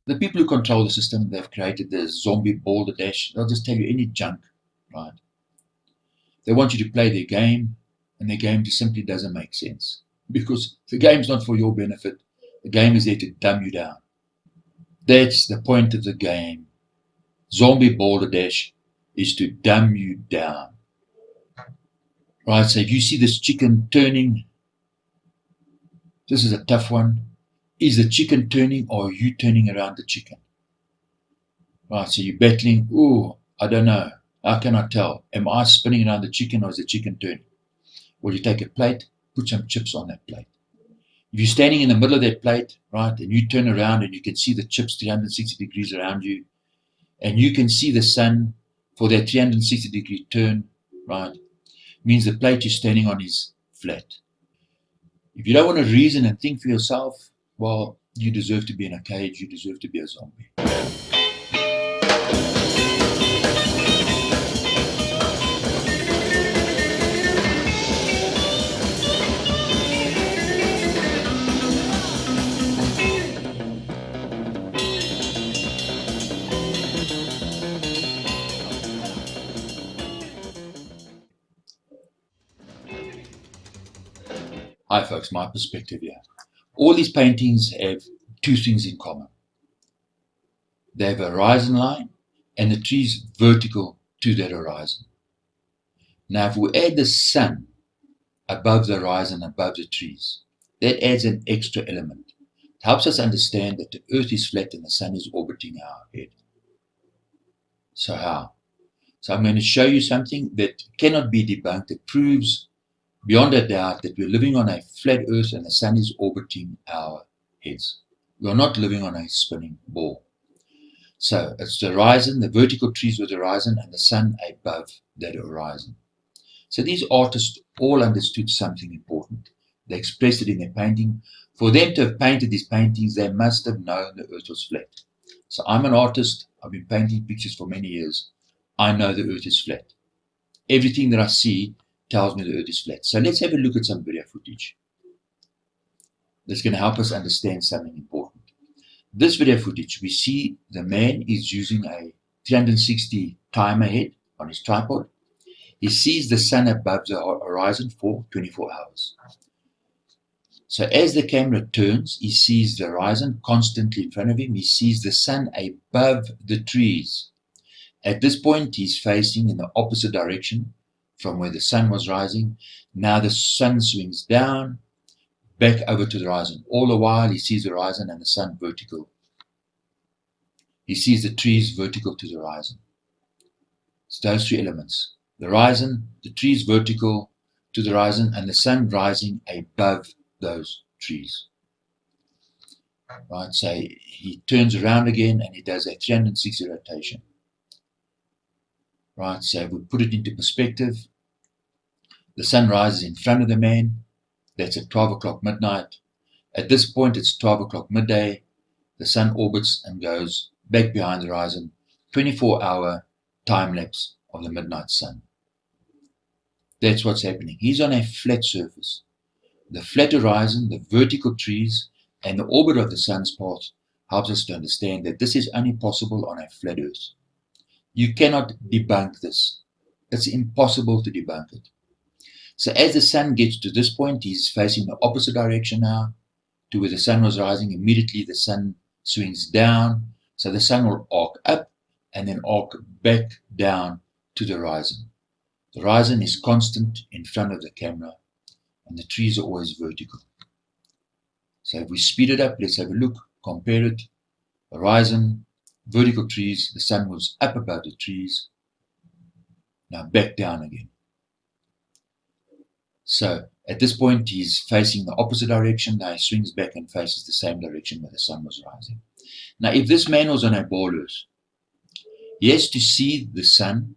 The people who control the system, they've created the zombie balderdash. They'll just tell you any junk, right? They want you to play their game, and their game just simply doesn't make sense. Because the game's not for your benefit. The game is there to dumb you down. That's the point of the game. Zombie balderdash is to dumb you down. Right, so if you see this chicken turning, this is a tough one. Is the chicken turning, or are you turning around the chicken? Right, so you're battling. Oh, I don't know. How can I tell? Am I spinning around the chicken, or is the chicken turning? Well, you take a plate, put some chips on that plate. If you're standing in the middle of that plate, right, and you turn around and you can see the chips 360 degrees around you, and you can see the sun for that 360-degree turn, right, means the plate you're standing on is flat. If you don't want to reason and think for yourself, well, you deserve to be in a cage. You deserve to be a zombie. Hi folks, my perspective here. All these paintings have two things in common. They have a horizon line and the trees vertical to that horizon. Now if we add the sun above the horizon, above the trees, that adds an extra element. It helps us understand that the earth is flat and the sun is orbiting our head. So how? So I'm going to show you something that cannot be debunked. It proves beyond a doubt that we're living on a flat earth and the sun is orbiting our heads. We're not living on a spinning ball. So it's the horizon, the vertical trees with the horizon, and the sun above that horizon. So these artists all understood something important. They expressed it in their painting. For them to have painted these paintings, they must have known the earth was flat. So I'm an artist. I've been painting pictures for many years. I know the earth is flat. Everything that I see tells me the earth is flat. So let's have a look at some video footage. That's going to help us understand something important. This video footage, we see the man is using a 360 timer head on his tripod. He sees the sun above the horizon for 24 hours. So as the camera turns, he sees the horizon constantly in front of him. He sees the sun above the trees. At this point, he's facing in the opposite direction from where the sun was rising. Now the sun swings down, back over to the horizon. All the while he sees the horizon and the sun vertical. He sees the trees vertical to the horizon. It's those three elements. The horizon, the trees vertical to the horizon, and the sun rising above those trees. Right, so he turns around again and he does a 360 rotation. Right, so if we put it into perspective, the sun rises in front of the man. That's at 12 o'clock midnight. At this point, it's 12 o'clock midday. The sun orbits and goes back behind the horizon. 24-hour time lapse of the midnight sun. That's what's happening. He's on a flat surface. The flat horizon, the vertical trees, and the orbit of the sun's path helps us to understand that this is only possible on a flat earth. You cannot debunk this. It's impossible to debunk it. So as the sun gets to this point, he's facing the opposite direction now to where the sun was rising. Immediately the sun swings down. So the sun will arc up and then arc back down to the horizon. The horizon is constant in front of the camera and the trees are always vertical. So if we speed it up, let's have a look, compare it. Horizon, vertical trees, the sun moves up above the trees. Now back down again. So at this point, he's facing the opposite direction. Now he swings back and faces the same direction where the sun was rising. Now, if this man was on a ball earth, he has to see the sun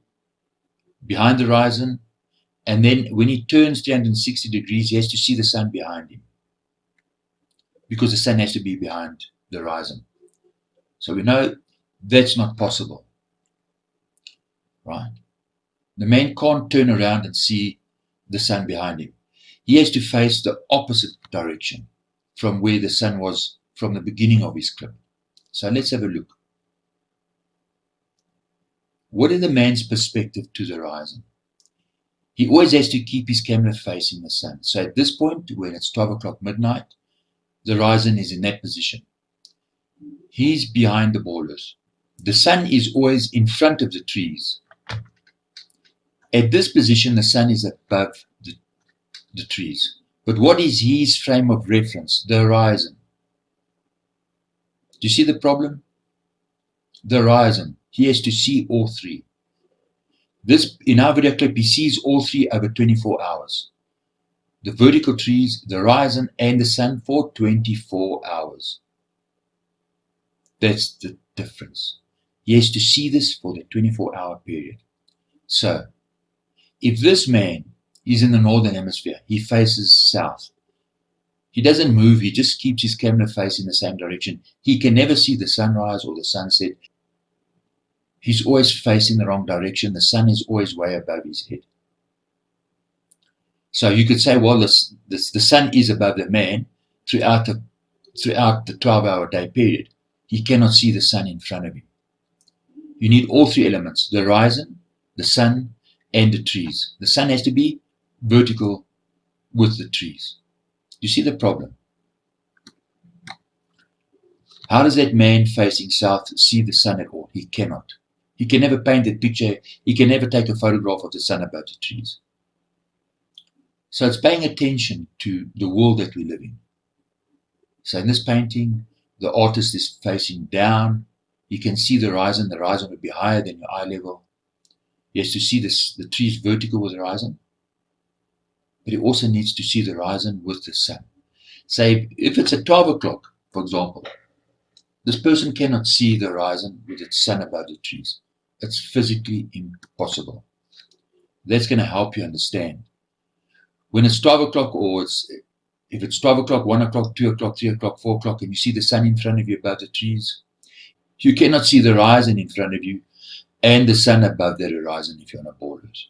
behind the horizon, and then when he turns 360 degrees, he has to see the sun behind him because the sun has to be behind the horizon. So we know that's not possible, right? The man can't turn around and see the sun behind him. He has to face the opposite direction from where the sun was from the beginning of his clip. So let's have a look. What is the man's perspective to the horizon? He always has to keep his camera facing the sun. So at this point, when it's 12 o'clock midnight, the horizon is in that position. He's behind the borders. The sun is always in front of the trees. At this position, the sun is above the trees. But what is his frame of reference? The horizon. Do you see the problem? The horizon. He has to see all three. This, in our video clip, he sees all three over 24 hours. The vertical trees, the horizon, and the sun for 24 hours. That's the difference. He has to see this for the 24-hour period. So, if this man is in the northern hemisphere, he faces south. He doesn't move, he just keeps his camera facing the same direction. He can never see the sunrise or the sunset. He's always facing the wrong direction. The sun is always way above his head. So you could say, well, the sun is above the man throughout the 12-hour day period. He cannot see the sun in front of him. You need all three elements, the horizon, the sun, and the trees. The sun has to be vertical with the trees. You see the problem? How does that man facing south see the sun at all? He cannot. He can never paint that picture. He can never take a photograph of the sun above the trees. So it's paying attention to the world that we live in. So in this painting, the artist is facing down. You can see the horizon. The horizon would be higher than your eye level. He has to see the trees vertical with the horizon. But he also needs to see the horizon with the sun. Say, if it's at 12 o'clock, for example, this person cannot see the horizon with its sun above the trees. It's physically impossible. That's going to help you understand. When it's 12 o'clock, or if it's 12 o'clock, 1 o'clock, 2 o'clock, 3 o'clock, 4 o'clock, and you see the sun in front of you above the trees, you cannot see the horizon in front of you and the sun above that horizon if you're on a borders.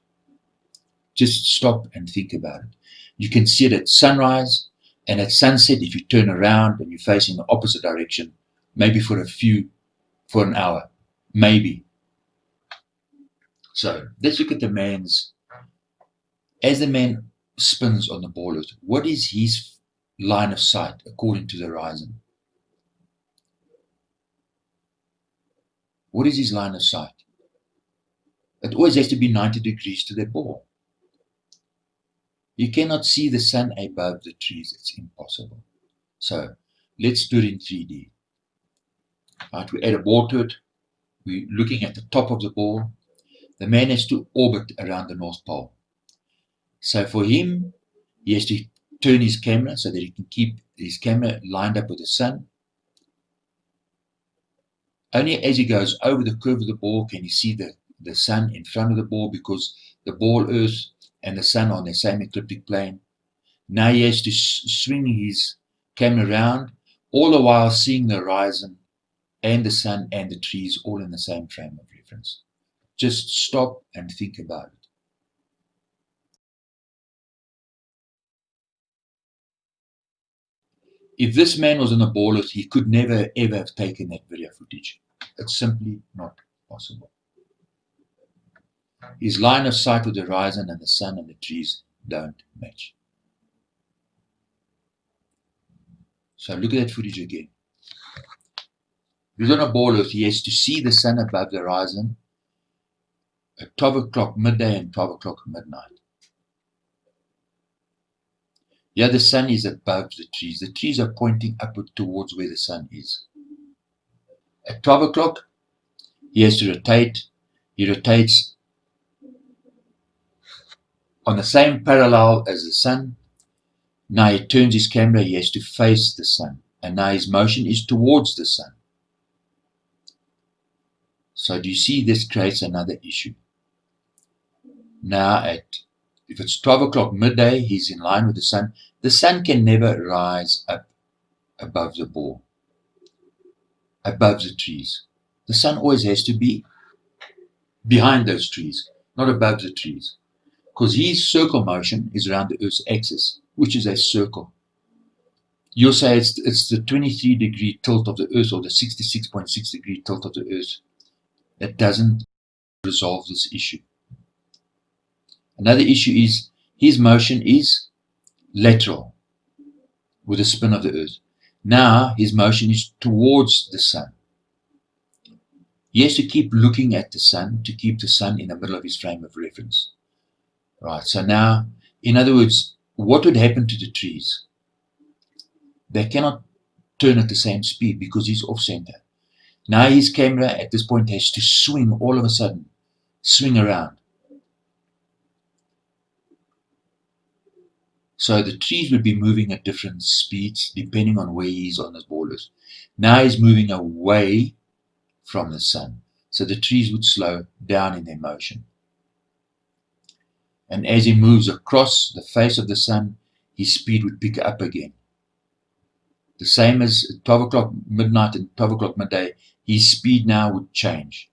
Just stop and think about it. You can see it at sunrise and at sunset if you turn around and you're facing the opposite direction, maybe for an hour, maybe. So let's look at the man's, as the man spins on the borders, what is his line of sight according to the horizon? What is his line of sight? It always has to be 90 degrees to that ball. You cannot see the sun above the trees. It's impossible. So let's do it in 3D. Right, we add a ball to it. We're looking at the top of the ball. The man has to orbit around the North Pole. So for him, he has to turn his camera so that he can keep his camera lined up with the sun. Only as he goes over the curve of the ball can he see the sun in front of the ball, because the ball, Earth, and the sun are on the same ecliptic plane. Now he has to swing his camera around, all the while seeing the horizon and the sun and the trees all in the same frame of reference. Just stop and think about it. If this man was on a ball Earth, he could never ever have taken that video footage. It's simply not possible. His line of sight with the horizon and the sun and the trees don't match. So look at that footage again. If he's on a ball Earth, he has to see the sun above the horizon at 12 o'clock midday and 12 o'clock midnight. Yeah, the sun is above the trees. The trees are pointing upward towards where the sun is. At 12 o'clock, he has to rotate. He rotates on the same parallel as the sun. Now he turns his camera, he has to face the sun. And now his motion is towards the sun. So do you see, this creates another issue. Now if it's 12 o'clock midday, he's in line with the sun. The sun can never rise up above the ball, above the trees. The sun always has to be behind those trees, not above the trees. Because his circle motion is around the Earth's axis, which is a circle. you'll say it's the 23-degree tilt of the Earth or the 66.6-degree tilt of the Earth that doesn't resolve this issue. Another issue is his motion is lateral with the spin of the Earth. Now his motion is towards the sun. He has to keep looking at the sun to keep the sun in the middle of his frame of reference. Right, so now, in other words, what would happen to the trees? They cannot turn at the same speed because he's off center. Now his camera at this point has to swing all of a sudden, swing around. So the trees would be moving at different speeds depending on where he is on his borders. Now he's moving away from the sun. So the trees would slow down in their motion. And as he moves across the face of the sun, his speed would pick up again. The same as 12 o'clock midnight and 12 o'clock midday, his speed now would change.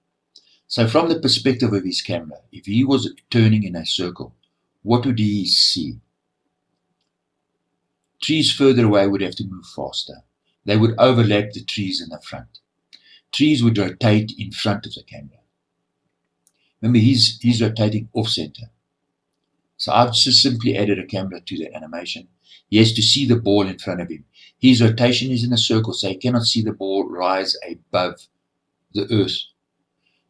So from the perspective of his camera, if he was turning in a circle, what would he see? Trees further away would have to move faster. They would overlap the trees in the front. Trees would rotate in front of the camera. Remember, he's rotating off-center. So I've just simply added a camera to the animation. He has to see the ball in front of him. His rotation is in a circle, so he cannot see the ball rise above the Earth.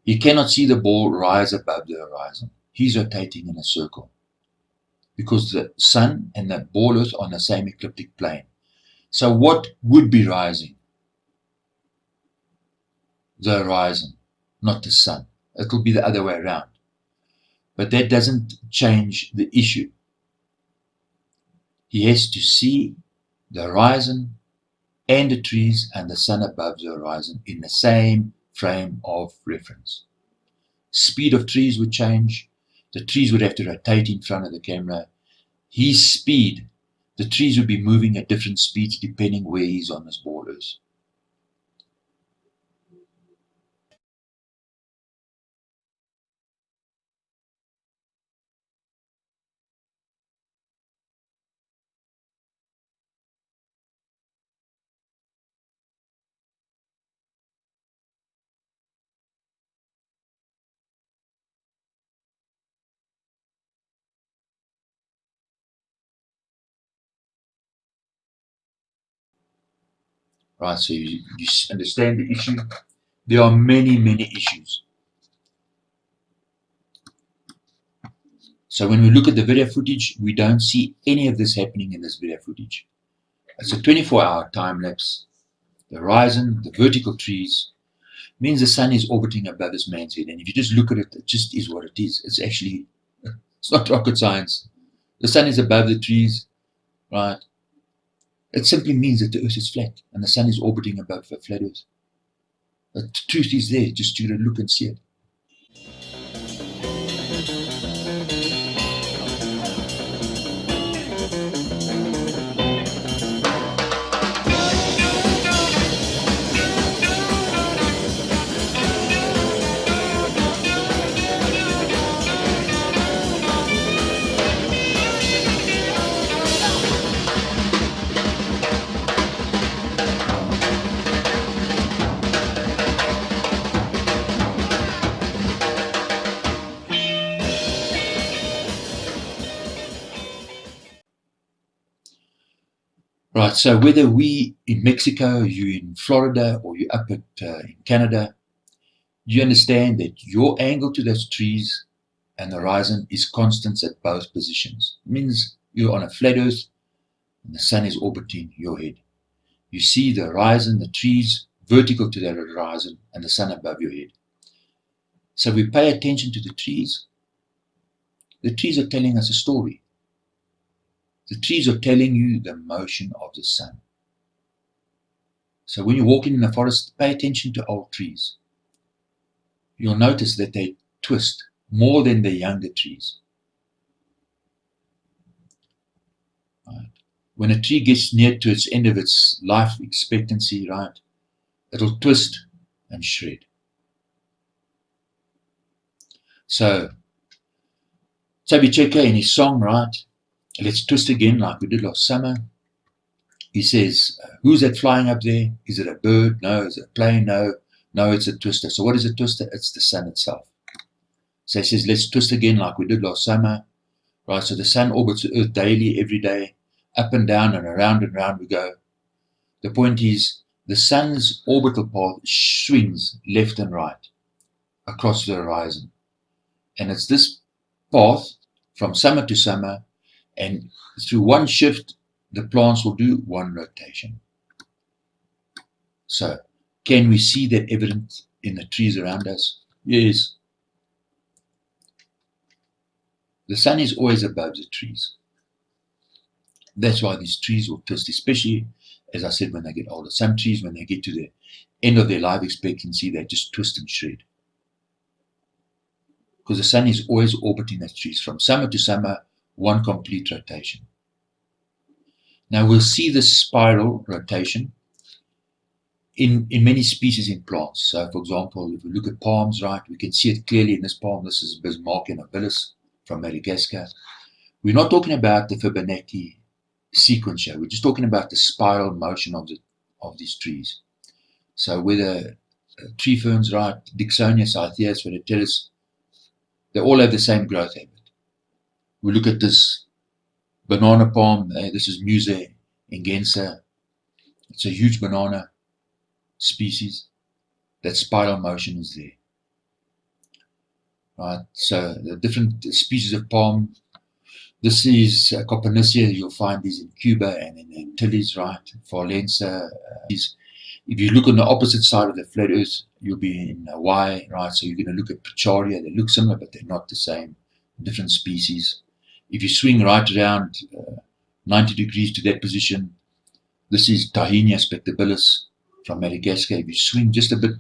He cannot see the ball rise above the horizon. He's rotating in a circle because the sun and the ball Earth are on the same ecliptic plane. So what would be rising? The horizon, not the sun. It will be the other way around. But that doesn't change the issue. He has to see the horizon and the trees and the sun above the horizon in the same frame of reference. Speed of trees would change. The trees would have to rotate in front of the camera. His speed, the trees would be moving at different speeds depending where he's on his borders. Right, so you understand the issue. There are many, many issues. So when we look at the video footage, we don't see any of this happening in this video footage. It's a 24-hour time lapse. The horizon, the vertical trees, means the sun is orbiting above this man's head. And if you just look at it, it just is what it is. It's not rocket science. The sun is above the trees, right? It simply means that the earth is flat and the sun is orbiting above a flat earth. The truth is there, just you gotta look and see it. Right, so whether we in Mexico, you in Florida, or you up at in Canada, you understand that your angle to those trees and the horizon is constant at both positions. It means you're on a flat earth and the sun is orbiting your head. You see the horizon, the trees vertical to that horizon and the sun above your head. So we pay attention to the trees. The trees are telling us a story. The trees are telling you the motion of the sun. So when you're walking in the forest, pay attention to old trees. You'll notice that they twist more than the younger trees. Right? When a tree gets near to its end of its life expectancy, right, it'll twist and shred. So Toby Checker in his song, right, Let's Twist Again, like we did last summer, He says, who's that flying up there? Is it a bird? No. Is it a plane? No. No, it's a twister. So what is a twister? It's the sun itself. So he says, let's twist again like we did last summer. Right, so the sun orbits the Earth daily, every day, up and down and around we go. The point is, the sun's orbital path swings left and right across the horizon. And it's this path from summer to summer, and through one shift, the plants will do one rotation. So, can we see that evident in the trees around us? Yes. The sun is always above the trees. That's why these trees will twist, especially, as I said, when they get older. Some trees, when they get to the end of their life expectancy, they just twist and shred. Because the sun is always orbiting the trees from summer to summer, one complete rotation. Now we'll see this spiral rotation in many species in plants. So, for example, if we look at palms, right, we can see it clearly in this palm. This is Bismarckia nobilis from Madagascar. We're not talking about the Fibonacci sequence here. We're just talking about the spiral motion of these trees. So whether tree ferns, right, Dicksonia, Cytheus, Veritalis, they all have the same growth habit. We look at this banana palm. This is Musa ingensa. It's a huge banana species. That spiral motion is there. Right. So the different species of palm. This is Copernicea. You'll find these in Cuba and in the Antilles, right? Forlensa. If you look on the opposite side of the flat Earth, you'll be in Hawaii, right? So you're going to look at Picharia. They look similar, but they're not the same. Different species. If you swing right around 90 degrees to that position, this is Tahinia spectabilis from Madagascar. If you swing just a bit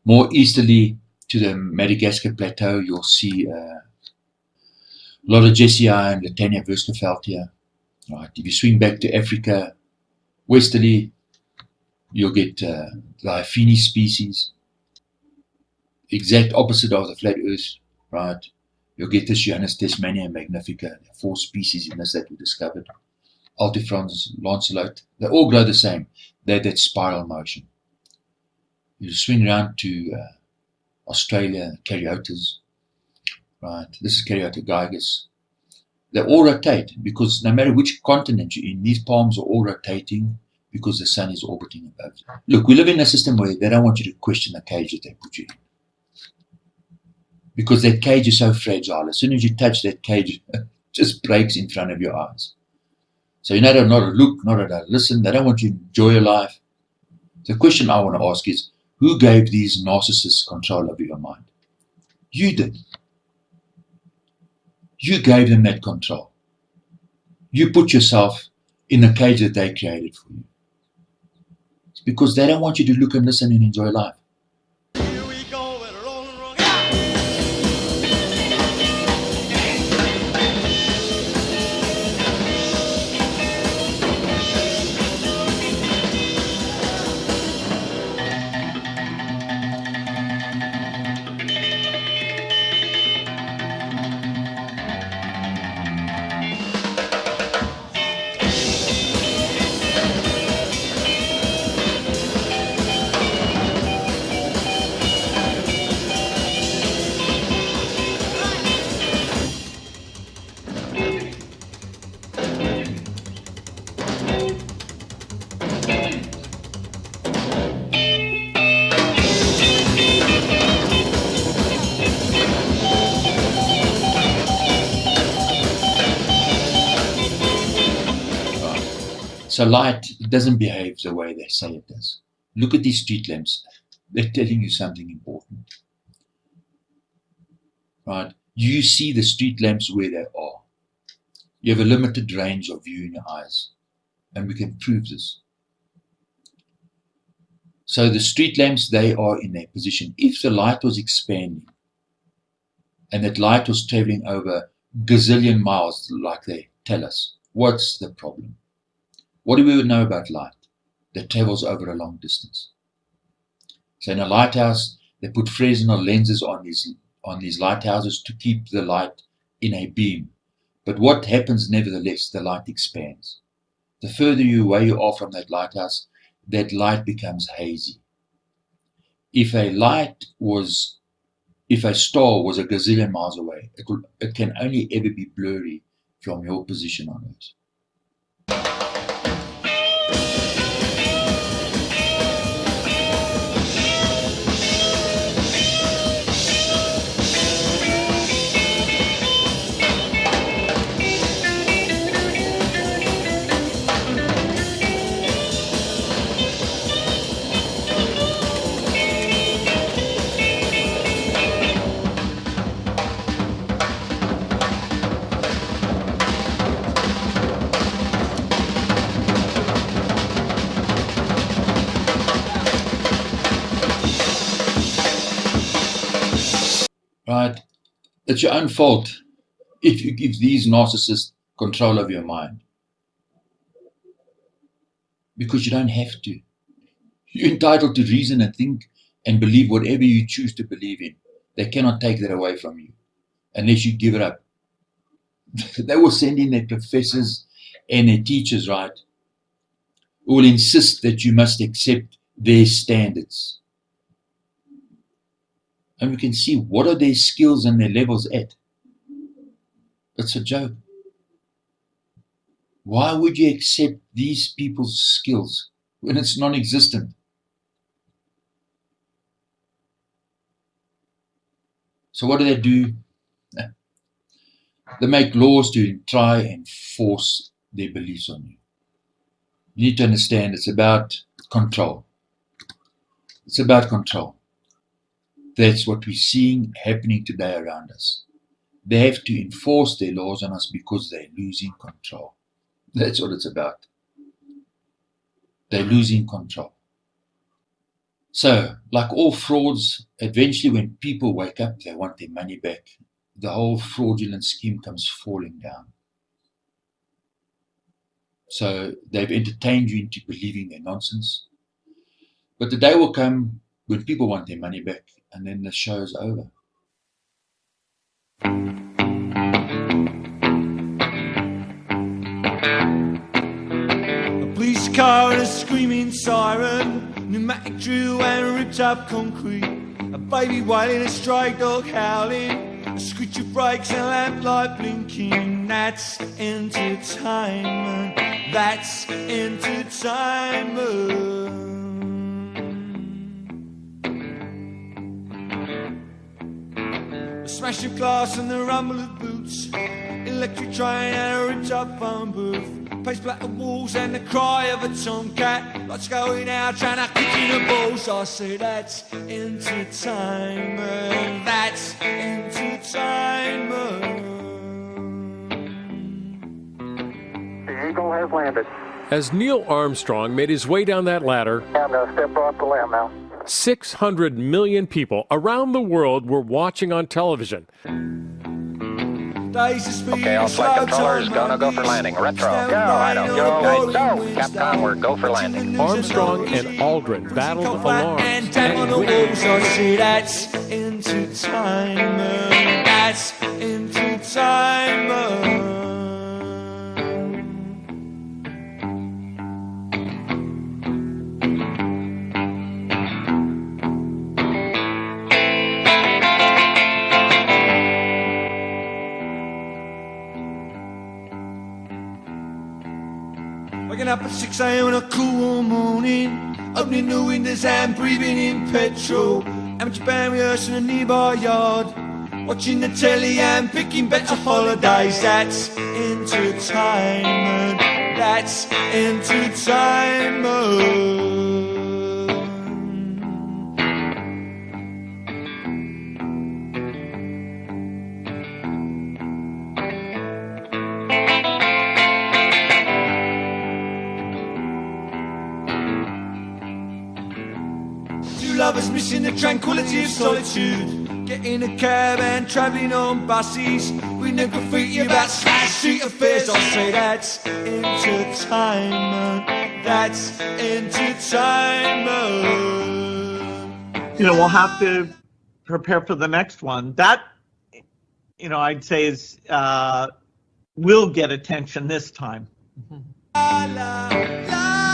more easterly to the Madagascar plateau, you'll see Lorigesiae and Latania verscafeltia. Right. If you swing back to Africa, westerly, you'll get the Hyphini species. Exact opposite of the flat Earth, right? You'll get this Johannes Tasmania magnifica. There are 4 species in this that we discovered. Altifrons, Lancelot, they all grow the same. They have that spiral motion. You swing around to Australia, Caryotas, right? This is Caryota gigas. They all rotate because no matter which continent you're in, these palms are all rotating because the sun is orbiting above them. Look, we live in a system where they don't want you to question the cage that they put you in. Because that cage is so fragile. As soon as you touch that cage, it just breaks in front of your eyes. So you're not to look, not to listen. They don't want you to enjoy your life. The question I want to ask is, who gave these narcissists control over your mind? You did. You gave them that control. You put yourself in the cage that they created for you. It's because they don't want you to look and listen and enjoy life. So light doesn't behave the way they say it does. Look at these street lamps. They're telling you something important. Right? You see the street lamps where they are. You have a limited range of view in your eyes. And we can prove this. So the street lamps, they are in their position. If the light was expanding and that light was traveling over gazillion miles like they tell us, what's the problem? What do we know about light? That travels over a long distance. So in a lighthouse, they put Fresnel lenses on these lighthouses to keep the light in a beam. But what happens nevertheless? The light expands. the further away you are from that lighthouse, that light becomes hazy. If a star was a gazillion miles away, it can only ever be blurry from your position on it. Right? It's your own fault if you give these narcissists control of your mind. Because you don't have to. You're entitled to reason and think and believe whatever you choose to believe in. They cannot take that away from you unless you give it up. They will send in their professors and their teachers, right, who will insist that you must accept their standards. And we can see what are their skills and their levels at. It's a joke. Why would you accept these people's skills when it's non-existent? So what do? They make laws to try and force their beliefs on you. You need to understand it's about control. It's about control. That's what we're seeing happening today around us. They have to enforce their laws on us because they're losing control. That's what it's about. They're losing control. So, like all frauds, eventually when people wake up, they want their money back. The whole fraudulent scheme comes falling down. So they've entertained you into believing their nonsense. But the day will come when people want their money back, and then the show's over. A police car and a screaming siren, pneumatic drill and ripped up concrete, a baby wailing, a stray dog howling, a screech of brakes and a lamplight blinking. That's entertainment. That's entertainment. A smash of glass and the rumble of boots, electric train and a ripped up phone booth, paste black walls and the cry of a tomcat, lights going out trying to kick in the balls. I say that's entertainment. That's entertainment. The Eagle has landed. As Neil Armstrong made his way down that ladder, And step off the limb now. 600 million people around the world were watching on television. Okay, all flight controllers, go for landing. Retro, go, I don't go, go. Capcom, we're go for landing. Armstrong and Aldrin battled alarms and down on the walls. I say that's entertainment. That's entertainment. Waking up at 6 a.m. on a cool morning, opening the windows and breathing in petrol. Amateur band rehearsing in a nearby yard, watching the telly and picking better holidays. That's entertainment. That's entertainment. Lovers missing the tranquility of solitude, getting a cab and travelling on buses, with no graffiti about slash street affairs. I say that's entertainment. That's entertainment. You know, we'll have to prepare for the next one. That, you know, I'd say is will get attention this time. la, la,